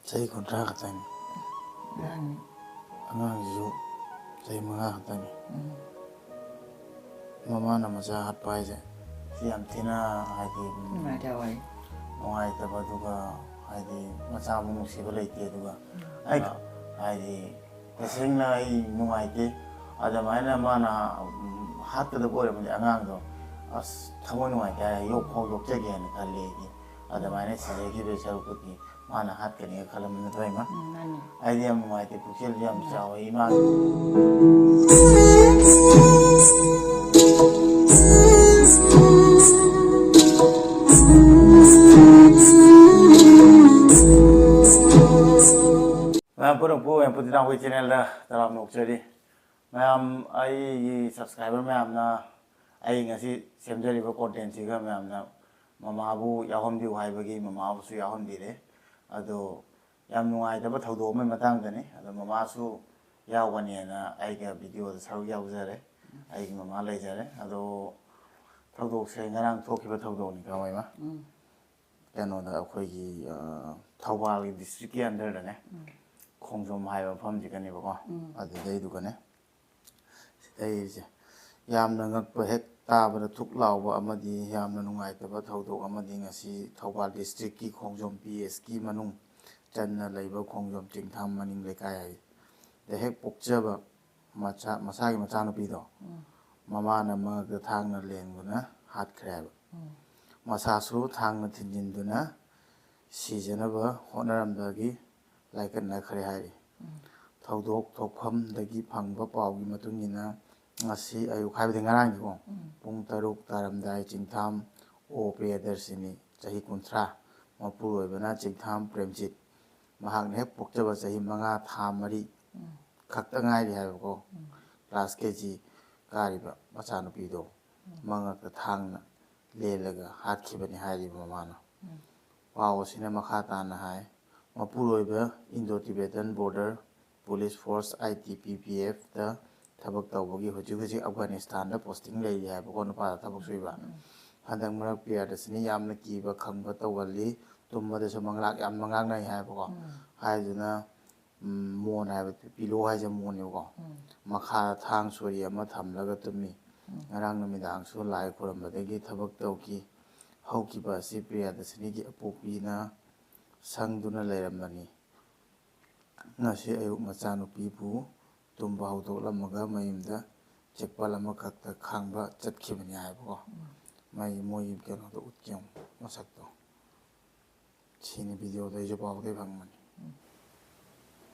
Saya kontrak katanya. Angang itu saya mengatakan mama nama saya Hatkhiba aja. Siam tina hadi mengai tabat juga hadi macam musibah itu juga. Hadi kesenglah mengai itu ada mana mana hat tu boleh menjadi angang tu as kamu mengai kaya yok jaga ni kali ini ada mana sih kita cakap kuti mana hat kini kalau menurut saya mah idea mengai itu kecil jam jauh iman. Purung yang putih nak channel dah dalam nuk jadi, macam ai subscriber macam na ai ngasi semjali content sih kan macam na mama abu yahom di wahai bagi mama abu su yahom di deh, ado yang nungai dapat tahu dua matang tu ni, ado mama su yawan ni na ai ke video tu saru yau jare, ai mama lay jare, ado tahu dua saya ngarang tu kita tahu dua ni kau mai mah, kan ada aku lagi tahu balik district under dah ni. Khongjom haiba pham ji kani ba ko adu dei du kane dei je yamna ngak pa hek ta ba thuk law ba amadi yamna nungai ta ba thodok amadi ngasi Thawbal district ki Khongjom PS ki manung channa leiba Khongjom chingtham maning lekai ai de hek pokcha ba masa gi Macha Nupi do mama na Mangakta Thangna len guna Hatkhiba masa su Thangna thinjin duna sijana ba honaram da gi like na khare hari thodok thokpham dagi phangba pawgi matungina ngasi ayu khaibde ngarang gi pung taruk taramdai chingtham o pedarsini chahi kunthra mapur oibana chingtham premjit mahak ne pokjaba chahi manga thamari khakta ngai ri haiba ko class kg kariba Macha Nupi do Mangakta Thangna Lellaga Hatkhiba ni hari mamana paw sina makha ta na hai Mapuroiba Indo-Tibetan Border Police Force ITPPF da tabak tawbagi huji Afghanistan da posting lay hai ba kon pa tabak suiba handang marak pia da sini yamna kiba khangba tawali tumma da samanglak yam mangang nai hai ba ko hai juna mon hai pilo hai jam mon ko makha thang sori ama thamlaga tummi ngarang namidang su lai khoram badagi tabak tawki haukiba si pia da sini gi apopi na Sangduna layramani ngasi ayuk Macha Nupi bu tumba hautok lamaga mayimda chekpal ama khakta khangba chatkhibani haibo mai moi keno to utkyam masak to chini video dai jo paw dai phangmani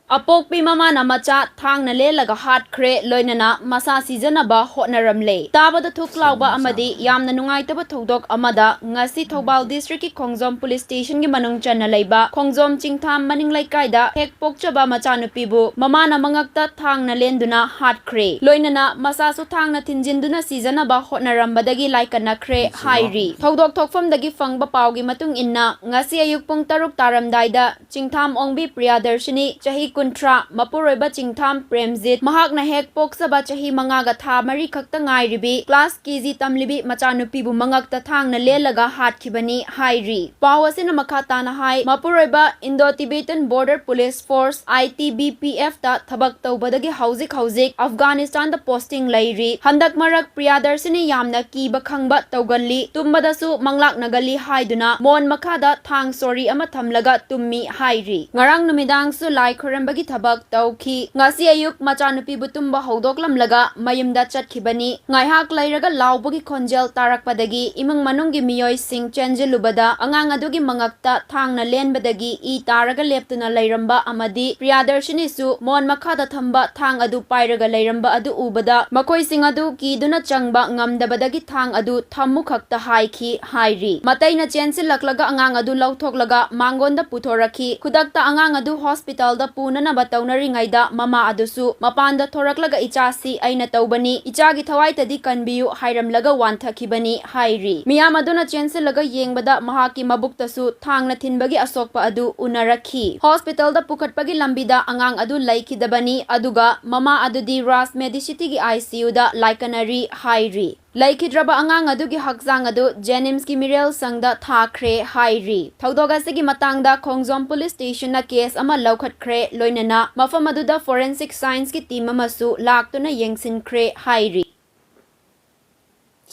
Apokpi mama na Macha Thangna Lellaga Hatkhiba loinana masa seasonaba hotnaramle tabada thuklauba amadi yamna nungaitaba thodok amada ngasi Thawbal district ki Khongjom police station gi manung channa leiba Khongjom chingtham maning laikaida hek pokchaba Macha Nupi bu mama na Mangakta Thangna lenduna Hatkhiba loinana masa su Thangna thinjinduna seasonaba hotnarambadagi laikana khre hairi thodok thokfam dagi fangba pawgi matung inna ngasi ayuk pung taruk taramdaida chingtham ongbi Priyadarshini chahi kuntra mapuroiba chingtham premjit mahakna hek poksaba chahi mangaga tha mari khakta ngai ribi class kg tamlibi Macha Nupi bu Mangakta Thangna Lellaga Hatkhiba hairi pawasina makhata na hai mapuroiba Indo-Tibetan Border Police Force ITBPF ta thabak tawbadagi hauzik Afghanistan da posting lairi handak marak Priyadarshini yamna kiba khangba tawgalli tumbadasu manglak nagali haiduna mon makhada thang sori ama thamlaga tummi hairi ngarang numidang su lai bagi thabak tawki ngasi ayuk Macha Nupi butumba hodoklamlaga mayumda chatkibani ngaihak lairaga laubagi khonjel tarakpadagi imang manunggi miyoi sing chenjelubada angang adugi Mangakta Thangna lenbadagi I taraga leptuna lairamba amadi Priyadarshini su mon makhada thamba thang adu pairaga lairamba adu ubada makoi sing adu kiduna changba ngamdabadagi thang adu thammu khakta haiki hairi mataina chensil laklaga angang adu lauthoklaga mangonda puthoraki khudakta angang adu hospital da nana batawnari ngaida mama adusu mapanda thoraklaga ichasi aina tawbani ichagi thawaitadi kanbiyu hairamlaga wanthakibani hairi miyam aduna chensilaga yengbada mahaki mabuktasu thangna thinbagi asokpa adu unarakhi hospital da pukhatpagi lambida angang adu laikidabani aduga mama adudi ras medicity gi ICU da laikanari hairi ꯂꯩꯈꯤꯗ꯭ꯔꯕ ꯑꯉꯥꯡ ꯑꯗꯨꯒꯤ ꯍꯛꯆꯥꯡ ꯑꯗꯨ ꯖꯦꯅꯤꯝꯁꯀꯤ ꯃꯤꯔꯦꯜ ꯁꯪꯗ ꯊꯥꯈ꯭ꯔꯦ ꯍꯥꯏꯔꯤ ꯊꯧꯗꯣꯛ ꯑꯁꯤꯒꯤ ꯃꯇꯥꯡꯗ ꯈꯣꯡꯖꯣꯝ ꯄꯨꯂꯤꯁ ꯁ꯭ꯇꯦꯁꯟꯅ ꯀꯦꯁ ꯑꯃ ꯂꯧꯈꯠꯈ꯭ꯔꯦ ꯂꯣꯏꯅꯅ ꯃꯐꯝ ꯑꯗꯨꯗ ꯐꯣꯔꯦꯟꯁꯤꯛ ꯁꯥꯏꯟꯁꯀꯤ ꯇꯤꯝ ꯑꯃꯁꯨ ꯂꯥꯛꯇꯨꯅ ꯌꯦꯡꯁꯤꯟꯈ꯭ꯔꯦ ꯍꯥꯏꯔꯤ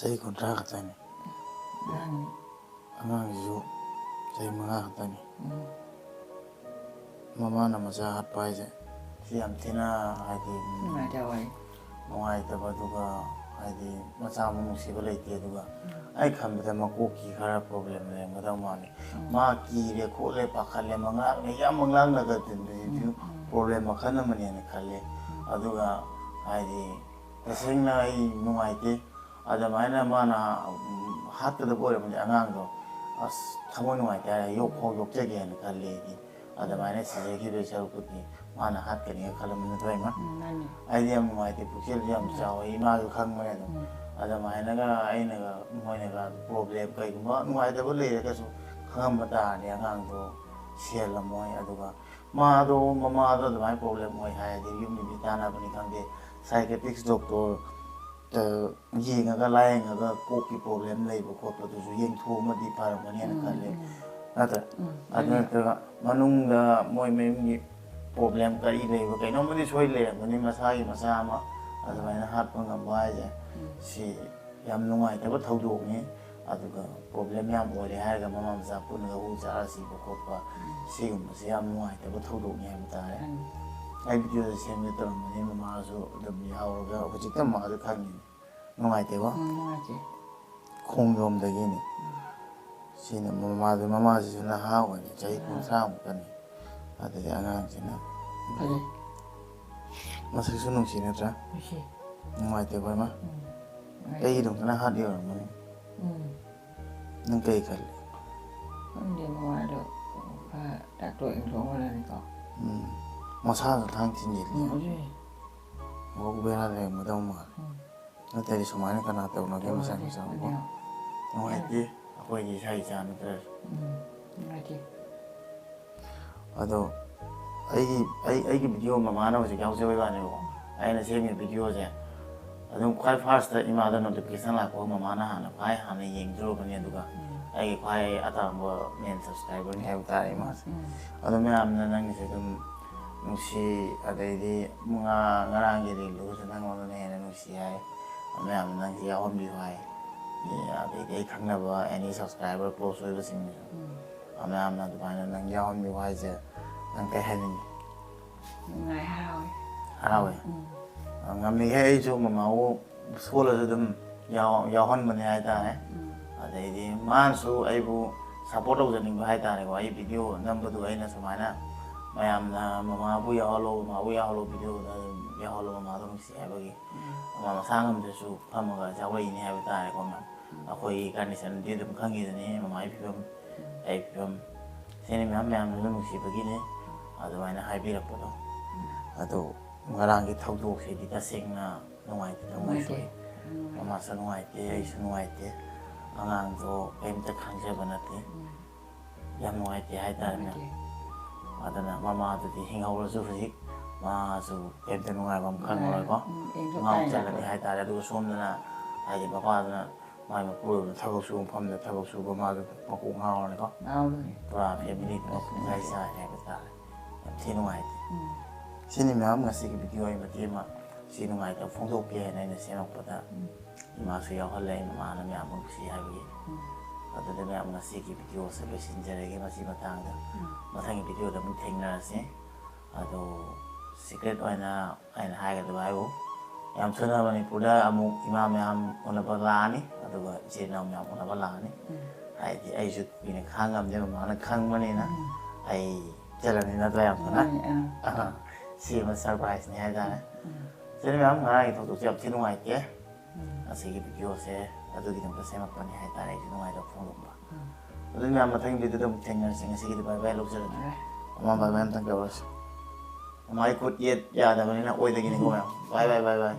Saya kontrak katanya. Angang saya mga katanya. Mama na masahat pa aja. Siyam tina hadi. Mga ita ba duga hadi masama mo si balay tiya duga. Ay kami ta makuki kara problem na yung madaw mani. Makire kule pakale mga ngayang nagatin dito problem ka naman yan kale. Aduga hadi kasing na ay mga ite. Adamana mana hatta da bore mun angang do as thamon ngai ta yok ho yok je gen kale di adamana se gi be chau put ni mana hat ke ni khala mun thai ma ai yam ngai te pukil yam chau I ma gu khang ma do adamana ga ai na ga moi na ga problem kai ma ngai da bole ka su kham ma ta ni angang do sial la moi aduga ma do mama do da problem moi hai di yum ni ta na bani khang de psychiatrist doctorยิงก็ไล่ก็กุกที่ problem เลยบุคคลตัวจู่ยิงทูมาดีพาร์มันเนี่ยกันเลยนั่นแต่อันนี้แต่มันนุ่งก็มวยไม่มี problem ก็อีเลยบุคคลน้องไม่ได้ช่วยเลยมันนี่มาใช้มาซ้ำอ่ะอันนี้นะฮัทมันก็บ่ายจ้ะสิยามนุ่งไอ้แต่ว่าทั้งดวงนี้อันนี้ก็ problem ยามมวยเลยให้ก็มามาจับปุ่นก็หูจ้าสิบุคคลว่าสิมันสิยามนุ่งไอ้แต่ว่าทั้งดวงนี้มันตายไอ้วิดีโอเสียงนี่ตอนนี้มาสู่ดับยาวก็เขาจะต้องมาดูข้างนี้น้องไอ้เจ้าคงยอมได้ยินสินะมาสินะฮาวนี่ใจคุณสร้างกันนี่อาจจะยังไงสินะมาสักส่วนหนึ่งสินะจ๊ะน้องไอ้เจ้าไปมั้ยไอ้ดงนะฮาเดียวมันนั่งไกลกันเลยเดี๋ยวมาเดี๋ยวตักตัวเองลงมาเลยก็มาซาทางที่นี่เลยว่ากูเวลาเลยมาต้องมาแล้วแต่ที่สมัยนั้นก็น่าเต่าน้อยแค่มาสั่งที่สั่งว่าน้องไอ้ที่aku lagiใช้จานterus lagi atau ai video mama na wajah kau sebagai mana ko ai na same video je atau kai fast ima ada notification la ko mama na hana kai hana yeng jero kan ya duga ai kai atang bo men subscriber ni hai ta ima atau me amna nang se dum nusi ada di mga ngarang jadi lu senang orang ni na nusi hai me amna nang si awam di hai ya they khang na ba any subscriber close with sing ame amna du ba nang yaw mi wa je nang kai han ni ngai harawe ngam ni he chu ma ma wo so la dum yaw hon man hai ta ne adai di man su ai bu support au ning ba hai ta ne ko ai video number du ai na samana mayam na mama bu yaw lo ma bu yaw lo video da yaw lo ma dum si ai ba gi mama sangam de su phama ga jawai ni hai ba ta ne ko ma akoi condition di dum khangi de ne mama ai phim sene me am lu si ba gi ne adu mai na hai bi ra po do adu ngarang gi thau do se di ta sing na nuai ta mai su mama sa nuai te ai su nuai te angang do em ta khang se ba na te yam nuai te hai ta na adana mama tu di hing hau su phi ma su em ta nuai bam khang rồi ko ngau cha la ni hai ta la du som na ai di ba pa na mai ma pu ta ko su pham da ta ko su ba ma du ma ku ngau ne ko ngauเลย pra family ko ngai sa hai ba ta thi nuai sini me am ngasi ki video ai ma ti ma si nuai ta phong do pye nai na se nok pa ta ma su ya hol lai ma na me am si hai bi adu de me am ngasi ki video se be sin jare ge ma si ma tang da ma thang ki video da mun theng na se adu secret oi na ai na hai ga da bai bo yam thuna ba ni puda amu imam yam ona ba la ni adu ga je na yam ona ba la ni ai di ai ju ni khang am je ma na khang ma ni na ai jala ni na da yam na si ma surprise ni hai da na sini me am ngai to to jap thinu ai ke asi ki video se adu ki tam se ma pa ni hai ta ai thinu ai da phone lo ba adu me am ma thang video dum theng na sing asi ki ba ba lo jara ma ba ba tang ka was mai kut yet ya da ni na oi da ki ni ko bye bye bye bye